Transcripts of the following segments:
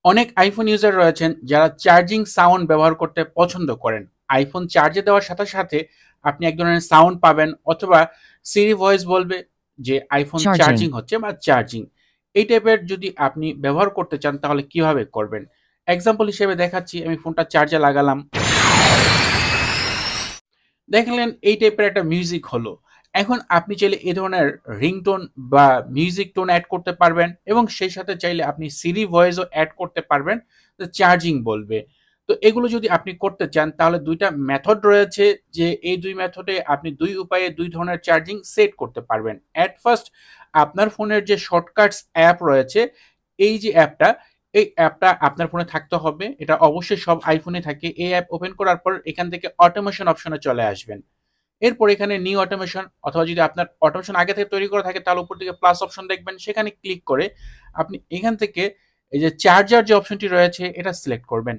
অনেক iPhone user রয়েছেন যারা চার্জিং সাউন্ড ব্যবহার করতে পছন্দ করেন। আইফোন চার্জে দেওয়ার সাথে সাথে আপনি এক ধরনের সাউন্ড পাবেন, অথবা সিরি ভয়েস বলবে যে আইফোন চার্জিং Charging. হচ্ছে বা চার্জিং। এই টাইপের যদি আপনি ব্যবহার করতে চান তাহলে কিভাবে করবেন? এক্সাম্পল হিসেবে দেখাচ্ছি, আমি ফোনটা চার্জে লাগালাম, দেখলেন এই টাইপের একটা মিউজিক হলো। এখন আপনি চাইলে এ ধরনের রিংটোন বা মিউজিক টোন অ্যাড করতে পারবেন, এবং সেই সাথে চাইলে আপনি সিরি ভয়েসও অ্যাড করতে পারবেন, চার্জিং বলবে। তো এগুলো যদি আপনি করতে চান তাহলে দুইটা মেথড রয়েছে, যে এই দুই মেথডে আপনি দুই উপায়ে দুই ধরনের চার্জিং সেট করতে পারবেন। অ্যাট ফার্স্ট আপনার ফোনের যে শর্টকাটস অ্যাপ রয়েছে, এই যে অ্যাপটা, এই অ্যাপটা আপনার ফোনে থাকতে হবে। এটা অবশ্যই সব আইফোনে থাকে। এই অ্যাপ ওপেন করার পর এখান থেকে অটোমেশন অপশনে চলে আসবেন। এরপর এখানে নিউ অটোমেশন, অথবা যদি আপনার অটোমেশন আগে থেকে তৈরি করা থাকে তাহলে উপর দিকে প্লাস অপশন দেখবেন, সেখানে ক্লিক করে আপনি এখান থেকে এই যে চার্জার যে অপশনটি রয়েছে এটা সিলেক্ট করবেন।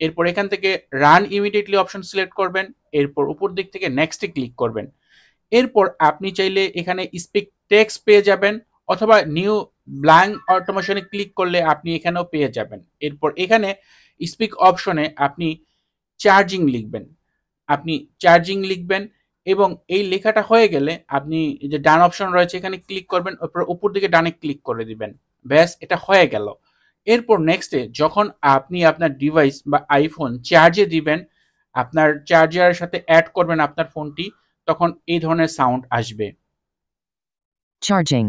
এরপর এখান থেকে রান ইমিডিয়েটলি অপশন সিলেক্ট করবেন। এরপর উপর দিক থেকে নেক্সটে ক্লিক করবেন। এরপর আপনি চাইলে এখানে স্পিক টেক্সট পেয়ে যাবেন, অথবা নিউ ব্ল্যাঙ্ক অটোমেশনে ক্লিক করলে আপনি এখানেও পেয়ে যাবেন। এরপর এখানে স্পিক অপশনে আপনি চার্জিং লিখবেন, আপনি চার্জিং লিখবেন, এবং এই লেখাটা হয়ে গেলে আপনি এই যে ডান অপশন রয়েছে এখানে ক্লিক করবেন, তারপর উপর দিকে ডানে ক্লিক করে দিবেন। ব্যাস, এটা হয়ে গেল। এরপর নেক্সটে যখন আপনি আপনার ডিভাইস বা আইফোন চার্জে দিবেন, আপনার চার্জারের সাথে অ্যাড করবেন আপনার ফোনটি, তখন এই ধরনের সাউন্ড আসবে। Charging.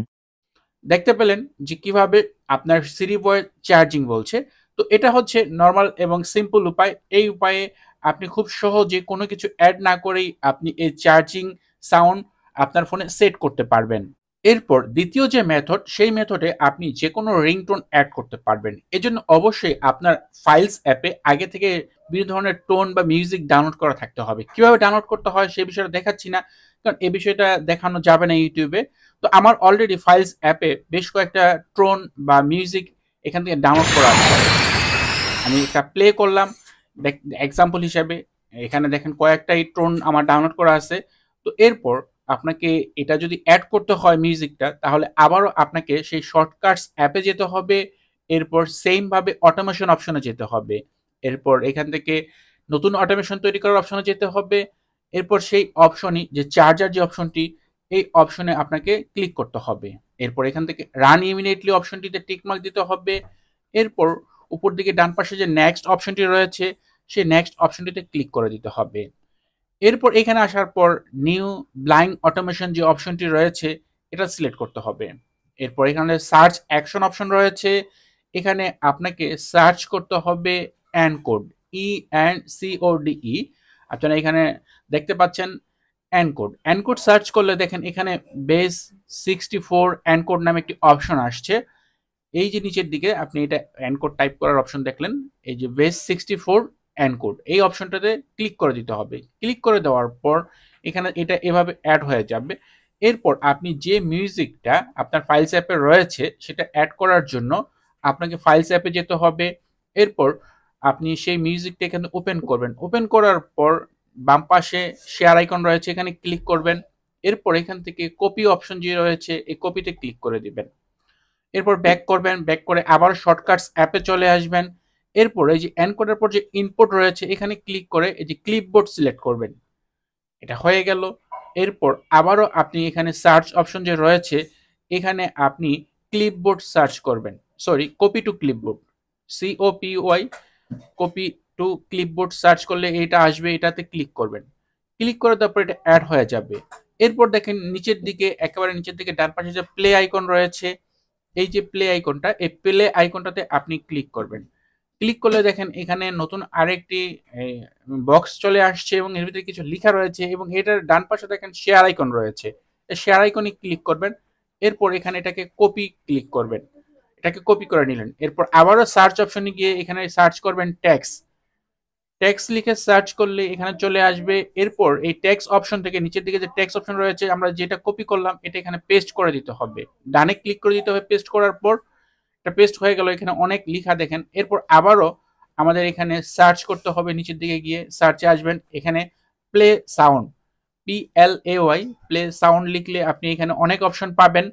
দেখতে পেলেন যে কিভাবে আপনার সিরি বয় চার্জিং বলছে। তো এটা হচ্ছে নর্মাল এবং সিম্পল উপায়। এই উপায়ে আপনি খুব সহজে কোনো কিছু অ্যাড না করেই আপনি এই চার্জিং সাউন্ড আপনার ফোনে সেট করতে পারবেন। এরপর দ্বিতীয় যে মেথড, সেই মেথডে আপনি যে কোনো রিংটোন অ্যাড করতে পারবেন। এজন্য অবশ্যই আপনার ফাইলস অ্যাপে আগে থেকে বিভিন্ন ধরনের টোন বা মিউজিক ডাউনলোড করা থাকতে হবে। কিভাবে ডাউনলোড করতে হয় সেই বিষয়টা দেখাচ্ছি না, কারণ এই বিষয়টা দেখানো যাবে না ইউটিউবে। তো আমার অলরেডি ফাইলস অ্যাপে বেশ কয়েকটা টোন বা মিউজিক এখান থেকে ডাউনলোড করা আছে। আমি এটা প্লে করলাম এক্সাম্পল হিসাবে। এখানে দেখেন কয়েকটাই টোন আমার ডাউনলোড করা আছে। তো এরপর আপনাকে এটা যদি অ্যাড করতে হয় মিউজিকটা, তাহলে আবারও আপনাকে সেই শর্টকাটস অ্যাপে যেতে হবে। এরপর সেম ভাবে অটোমেশন অপশনে যেতে হবে। এরপর এখান থেকে নতুন অটোমেশন তৈরি করার অপশনে যেতে হবে। এরপর সেই অপশনই যে চার্জার যে অপশনটি, এই অপশনে আপনাকে ক্লিক করতে হবে। এরপর এখান থেকে রান ইমিডিয়েটলি অপশনটিতে টিকমার্ক দিতে হবে। এরপর উপর দিকে ডান পাশে যে নেক্সট অপশনটি রয়েছে, সেই নেক্সট অপশনটিতে ক্লিক করে দিতে হবে। এরপর এখানে আসার পর নিউ ব্লাইন্ড অটোমেশন যে অপশনটি রয়েছে এটা সিলেক্ট করতে হবে। এরপর এখানে সার্চ অ্যাকশন অপশন রয়েছে, এখানে আপনাকে সার্চ করতে হবে এনকোড, ENCODE। আপনারা এখানে দেখতে পাচ্ছেন এনকোড। এনকোড সার্চ করলে দেখেন এখানে বেস 64 এনকোড নামে একটি অপশন আসছে। এই যে নিচের দিকে আপনি এটা এনকোড টাইপ করার অপশন দেখলেন, এই যে বেস 64 এনকোড, এই অপশনটাতে ক্লিক করে দিতে হবে। ক্লিক করে দেওয়ার পর এখানে এটা এভাবে অ্যাড হয়ে যাবে। এরপর আপনি যে মিউজিকটা আপনার ফাইলস অ্যাপে রয়েছে সেটা অ্যাড করার জন্য আপনাকে ফাইলস অ্যাপে যেতে হবে। এরপর আপনি সেই মিউজিকটা এখানে ওপেন করবেন। ওপেন করার পর বাম পাশে শেয়ার আইকন রয়েছে, এখানে ক্লিক করবেন। এরপর এখান থেকে কপি অপশন যে রয়েছে এই কপিতে ক্লিক করে দিবেন। এরপর ব্যাক করবেন, ব্যাক করে আবার শর্টকাটস অ্যাপে চলে আসবেন। এরপর এই যে এনকোডের পর যে ইনপুট রয়েছে এখানে ক্লিক করে এই যে ক্লিপবোর্ড সিলেক্ট করবেন। এটা হয়ে গেল। এরপর আবারও আপনি এখানে সার্চ অপশন যে রয়েছে এখানে আপনি ক্লিপবোর্ড সার্চ করবেন, sorry copy to clipboard, COPY, copy to clipboard search করলে এটা আসবে, এটাতে ক্লিক করবেন। ক্লিক করে তারপর এটা অ্যাড হয়ে যাবে। এরপর দেখেন নিচের দিকে, একেবারে নিচের দিকে ডান পাশে যে প্লে আইকন রয়েছে, এই যে প্লে আইকনটা, এই প্লে আইকনটাতে আপনি ক্লিক করবেন। ক্লিক করলে দেখেন এখানে নতুন আরেকটি বক্স চলে আসছে এবং এর ভিতরে কিছু লেখা রয়েছে, এবং এটার ডান পাশে দেখেন শেয়ার আইকন রয়েছে। শেয়ার আইকনে ক্লিক করবেন। এরপর এখানে এটাকে কপি ক্লিক করবেন, এটাকে কপি করে নিলেন। এরপর আবারও সার্চ অপশনে গিয়ে এখানে সার্চ করবেন ট্যাক্স। ট্যাক্স লিখে সার্চ করলে এখানে চলে আসবে। এরপর এই ট্যাক্স অপশন থেকে নিচের দিকে যে ট্যাক্স অপশন রয়েছে আমরা যেটা কপি করলাম এটা এখানে পেস্ট করে দিতে হবে। ডানে ক্লিক করে দিতে হবে পেস্ট করার পর। এটা পেস্ট হয়ে গেল, এখানে অনেক লেখা দেখেন। এরপর আবারও আমাদের এখানে সার্চ করতে হবে, নিচের দিকে গিয়ে সার্চে আসবেন, এখানে play sound, PLAY, play sound লিখলে আপনি এখানে অনেক অপশন পাবেন।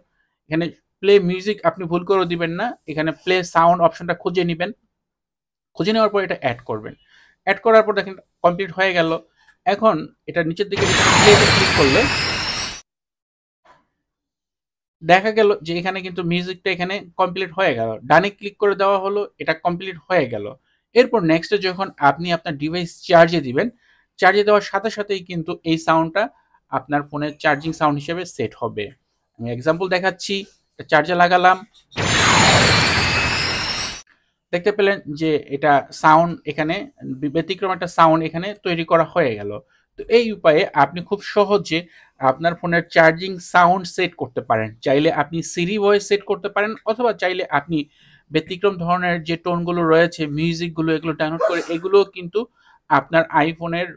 এখানে প্লে মিউজিক আপনি ভুল করে দিবেন না, এখানে প্লে সাউন্ড অপশনটা খুঁজে নেবেন। খুঁজে নেওয়ার পর এটা অ্যাড করবেন। অ্যাড করার পর দেখেন কমপ্লিট হয়ে গেল। এখন এটা নিচের দিকে প্লেতে ক্লিক করলে দেখা গেল যে এখানে কিন্তু মিউজিকটা এখানে কমপ্লিট হয়ে গেল। ডানে ক্লিক করে দেওয়া হলো, এটা কমপ্লিট হয়ে গেল। এরপর নেক্সটে যখন আপনি আপনার ডিভাইস চার্জে দিবেন, চার্জে দেওয়ার সাথে সাথেই কিন্তু এই সাউন্ডটা আপনার ফোনের চার্জিং সাউন্ড হিসেবে সেট হবে। আমি এক্সাম্পল দেখাচ্ছি, চার্জে লাগালাম, দেখতে পেলেন যে এটা সাউন্ড এখানে ব্যতিক্রম একটা সাউন্ড এখানে তৈরি করা হয়ে গেল। তো এই উপায়ে আপনি খুব সহজে আপনার ফোনের চার্জিং সাউন্ড সেট করতে পারেন। চাইলে আপনি সিরি ভয়েস সেট করতে পারেন, অথবা চাইলে আপনি ব্যতিক্রম ধরনের যে টোনগুলো রয়েছে, মিউজিকগুলো, এগুলো ডাউনলোড করে এগুলোও কিন্তু আপনার আইফোনের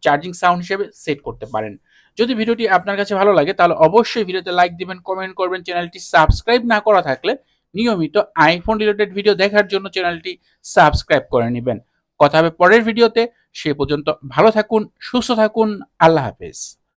চার্জিং সাউন্ড হিসেবে সেট করতে পারেন। যদি ভিডিওটি আপনার কাছে ভালো লাগে তাহলে অবশ্যই ভিডিওতে লাইক দিবেন, কমেন্ট করবেন। চ্যানেলটি সাবস্ক্রাইব না করা থাকলে নিয়মিত আইফোন রিলেটেড ভিডিও দেখার জন্য চ্যানেলটি সাবস্ক্রাইব করে নেবেন। কথা হবে পরের ভিডিওতে। সে পর্যন্ত ভালো থাকুন, সুস্থ থাকুন। আল্লাহ হাফেজ।